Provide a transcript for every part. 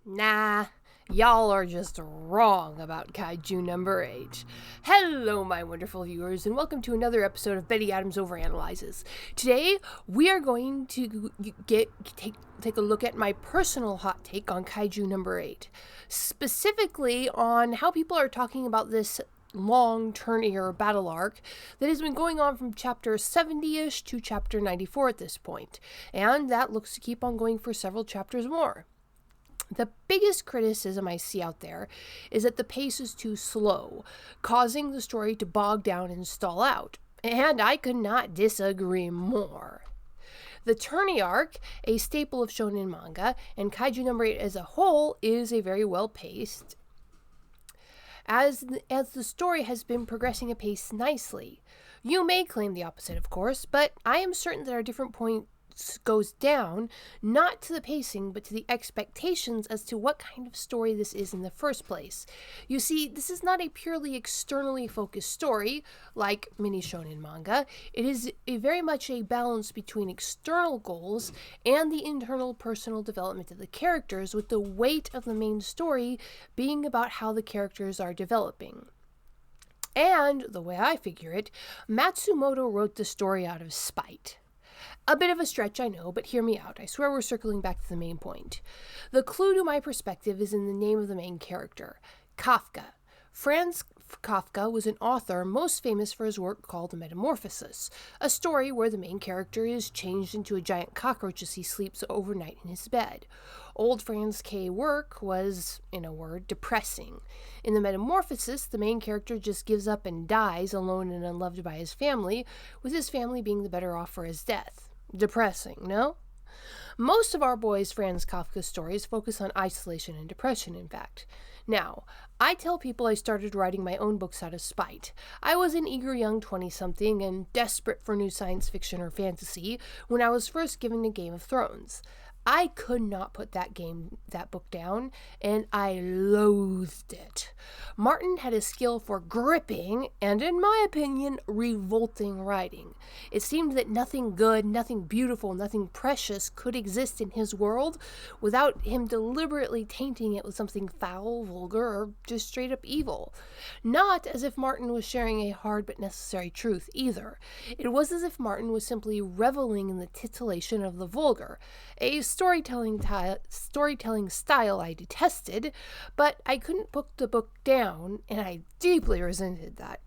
Nah, y'all are just wrong about Kaiju number 8. Hello, my wonderful viewers, and welcome to another episode of Betty Adams Overanalyzes. Today, we are going to take a look at my personal hot take on Kaiju number 8. Specifically on how people are talking about this long turn-ear battle arc that has been going on from chapter 70-ish to chapter 94 at this point, and that looks to keep on going for several chapters more. The biggest criticism I see out there is that the pace is too slow, causing the story to bog down and stall out, and I could not disagree more. The tourney arc, a staple of shonen manga, and Kaiju number 8 as a whole is a very well-paced, as the story has been progressing apace nicely. You may claim the opposite, of course, but I am certain that our different points goes down, not to the pacing, but to the expectations as to what kind of story this is in the first place. You see, this is not a purely externally focused story, like many shonen manga. It is very much a balance between external goals and the internal personal development of the characters, with the weight of the main story being about how the characters are developing. And, the way I figure it, Matsumoto wrote the story out of spite. A bit of a stretch, I know, but hear me out. I swear we're circling back to the main point. The clue to my perspective is in the name of the main character, Kafka. Franz Kafka was an author most famous for his work called Metamorphosis, a story where the main character is changed into a giant cockroach as he sleeps overnight in his bed. Old Franz K's work was, in a word, depressing. In the Metamorphosis, the main character just gives up and dies alone and unloved by his family, with his family being the better off for his death. Depressing, no? Most of our boys' Franz Kafka stories focus on isolation and depression, in fact. Now, I tell people I started writing my own books out of spite. I was an eager young 20-something and desperate for new science fiction or fantasy when I was first given a Game of Thrones. I could not put that book down, and I loathed it. Martin had a skill for gripping, and in my opinion, revolting writing. It seemed that nothing good, nothing beautiful, nothing precious could exist in his world without him deliberately tainting it with something foul, vulgar, or just straight up evil. Not as if Martin was sharing a hard but necessary truth, either. It was as if Martin was simply reveling in the titillation of the vulgar, a storytelling style I detested, but I couldn't put the book down, and I deeply resented that.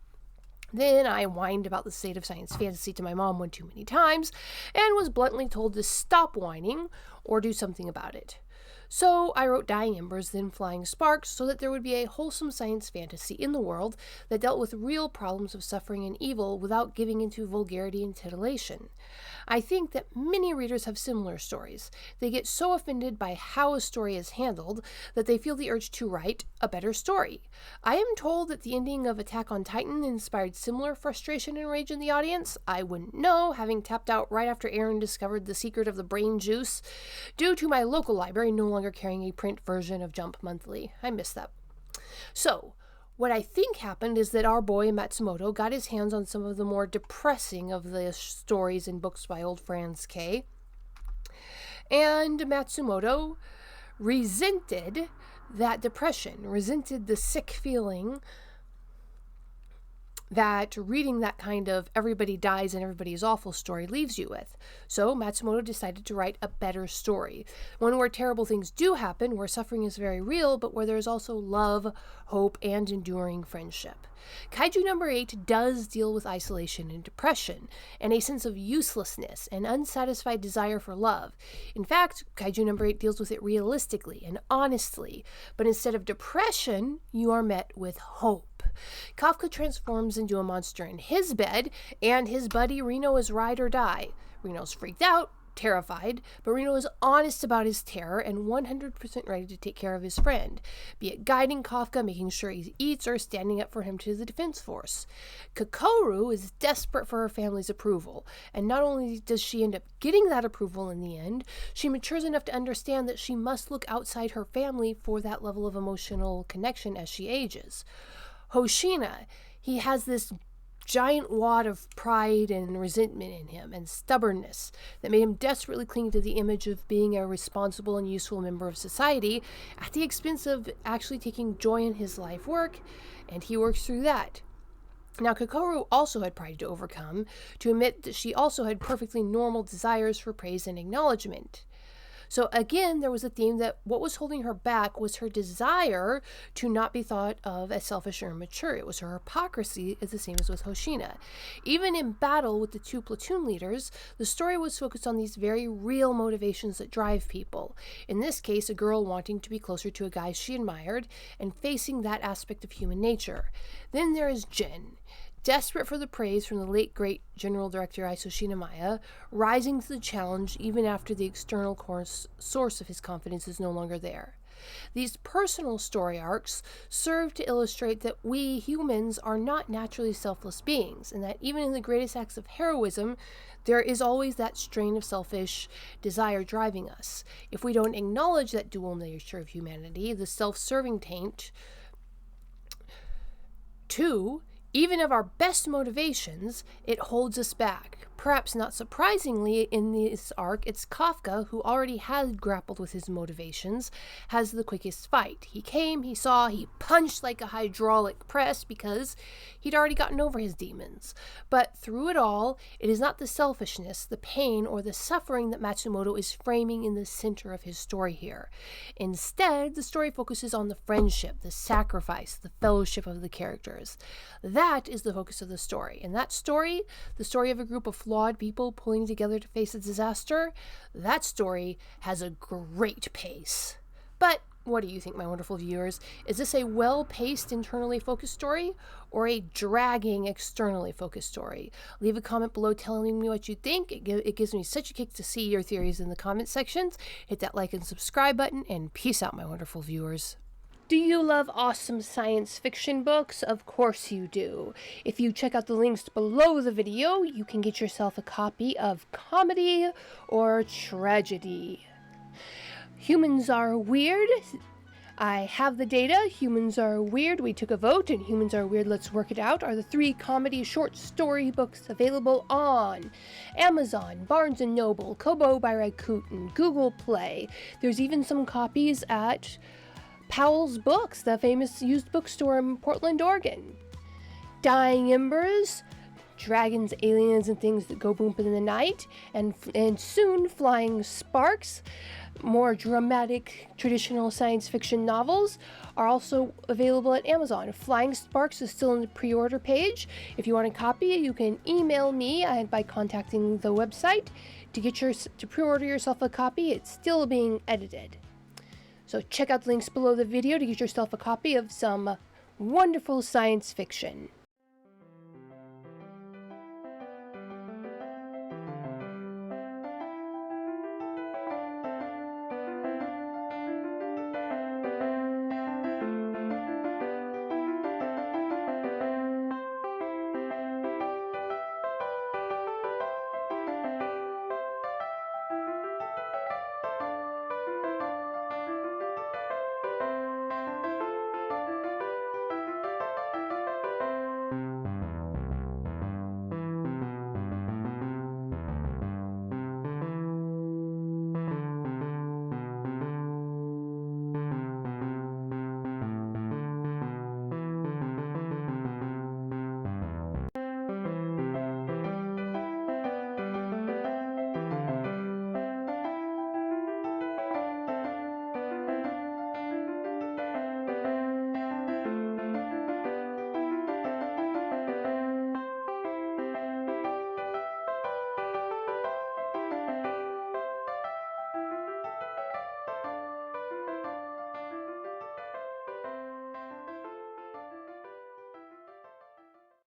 Then I whined about the state of science fantasy to my mom one too many times, and was bluntly told to stop whining or do something about it. So I wrote Dying Embers, then Flying Sparks, so that there would be a wholesome science fantasy in the world that dealt with real problems of suffering and evil without giving into vulgarity and titillation. I think that many readers have similar stories. They get so offended by how a story is handled that they feel the urge to write a better story. I am told that the ending of Attack on Titan inspired similar frustration and rage in the audience. I wouldn't know, having tapped out right after Aaron discovered the secret of the brain juice, due to my local library no longer carrying a print version of Jump Monthly. I miss that. So, what I think happened is that our boy Matsumoto got his hands on some of the more depressing of the stories and books by old Franz K. And Matsumoto resented that depression, resented the sick feeling that reading that kind of everybody dies and everybody is awful story leaves you with. So Matsumoto decided to write a better story. One where terrible things do happen, where suffering is very real, but where there is also love, hope, and enduring friendship. Kaiju number 8 does deal with isolation and depression, and a sense of uselessness and unsatisfied desire for love. In fact, Kaiju number 8 deals with it realistically and honestly, but instead of depression, you are met with hope. Kafka transforms into a monster in his bed, and his buddy Reno is ride or die. Reno's freaked out, terrified, but Reno is honest about his terror and 100% ready to take care of his friend, be it guiding Kafka, making sure he eats, or standing up for him to the defense force. Kokoru is desperate for her family's approval, and not only does she end up getting that approval in the end, she matures enough to understand that she must look outside her family for that level of emotional connection as she ages. Hoshina, he has this giant wad of pride and resentment in him and stubbornness that made him desperately cling to the image of being a responsible and useful member of society at the expense of actually taking joy in his life work, and he works through that. Now, Kokoro also had pride to overcome, to admit that she also had perfectly normal desires for praise and acknowledgement. So again, there was a theme that what was holding her back was her desire to not be thought of as selfish or immature. It was her hypocrisy, as the same as with Hoshina. Even in battle with the two platoon leaders, the story was focused on these very real motivations that drive people. In this case, a girl wanting to be closer to a guy she admired and facing that aspect of human nature. Then there is Jin, desperate for the praise from the late great General Director Iso Shinomiya, rising to the challenge even after the external source of his confidence is no longer there. These personal story arcs serve to illustrate that we humans are not naturally selfless beings, and that even in the greatest acts of heroism, there is always that strain of selfish desire driving us. If we don't acknowledge that dual nature of humanity, the self-serving taint, too, even of our best motivations, it holds us back. Perhaps not surprisingly, in this arc, it's Kafka, who already had grappled with his motivations, has the quickest fight. He came, he saw, he punched like a hydraulic press because he'd already gotten over his demons. But through it all, it is not the selfishness, the pain, or the suffering that Matsumoto is framing in the center of his story here. Instead, the story focuses on the friendship, the sacrifice, the fellowship of the characters. That is the focus of the story. And that story, the story of a group of flawed people pulling together to face a disaster, that story has a great pace. But what do you think, my wonderful viewers? Is this a well-paced, internally focused story, or a dragging, externally focused story? Leave a comment below telling me what you think. It gives me such a kick to see your theories in the comment sections. Hit that like and subscribe button, and peace out, my wonderful viewers. Do you love awesome science fiction books? Of course you do. If you check out the links below the video, you can get yourself a copy of Comedy or Tragedy. Humans Are Weird. I have the data. Humans Are Weird. We took a vote, and Humans Are Weird, Let's Work It Out are the 3 comedy short story books available on Amazon, Barnes & Noble, Kobo by Rakuten, Google Play. There's even some copies at Powell's Books, the famous used bookstore in Portland, Oregon. Dying Embers, dragons, aliens, and things that go boom in the night, and soon Flying Sparks, more dramatic traditional science fiction novels, are also available at Amazon. Flying Sparks is still in the pre-order page. If you want a copy, you can email me by contacting the website to pre-order yourself a copy. It's still being edited. So check out the links below the video to get yourself a copy of some wonderful science fiction.